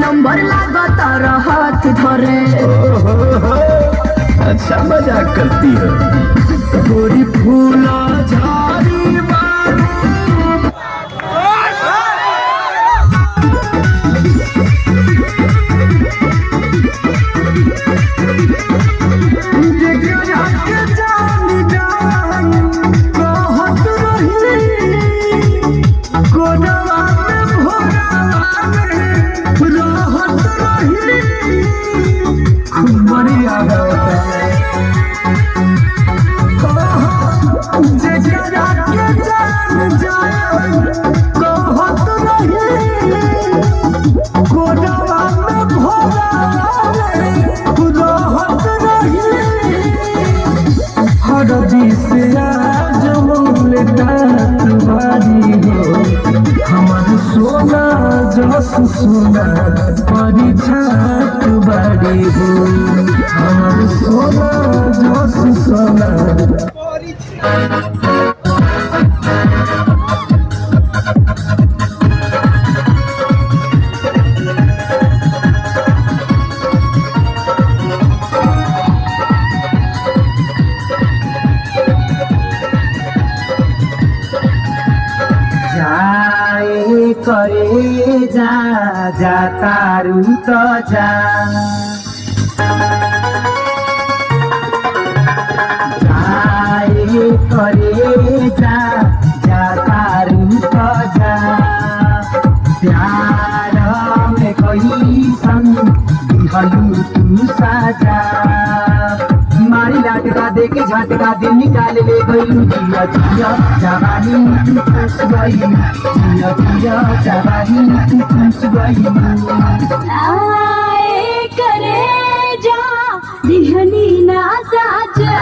Number लगातार हाथ धरे। अच्छा मजाक करती है। गोरी फूला झाड़ी सोना परिछाक बाड़ी हो हमर सोना जस सोना करे जा जा तारू तो जा जाए करे जा जा तारू तो जा प्यार में कोई संग दिहलू तू साजा मारी लाटका देके झटका दिल निकाल ले गई जिया जिया जवानी तू फंस गई जिया जिया जवानी तू फंस गई आए करे जा दिहनी ना साजा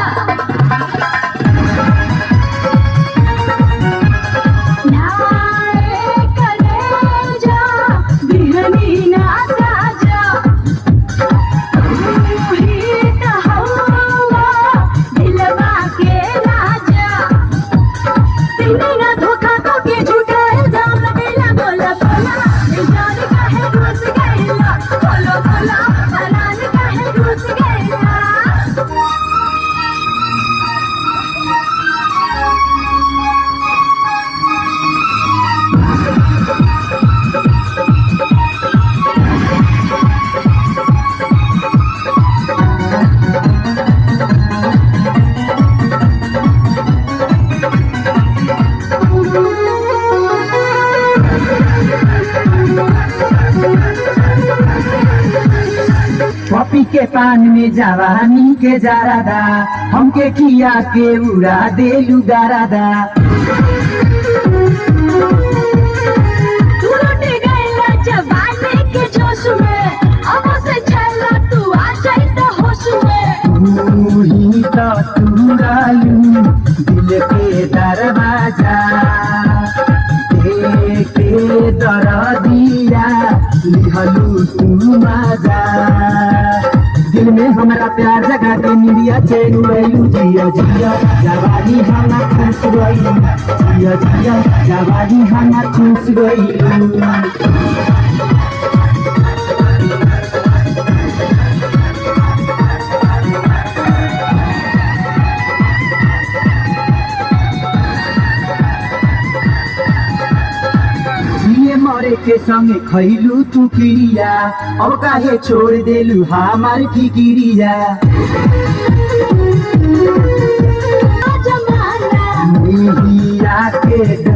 पपी के पान में जवानी के जारादा हमके किया के उड़ा देलू गारादा जवानी के जोश में अब से चला तू आ जाए तो होश में तू ही तो तुरालू दिल के दरवाजा के दरदिया लिहलू तू माजा दिल में हमारा प्यार जगा के निरिया चैन उड़ैलू जिया जिया जवानी हमा खुश गई जिया जिया जवानी हमा खुश गई मरे के संगे खैलू तू क्रिया अब काहे छोड़ देलू हमार फिकिरिया के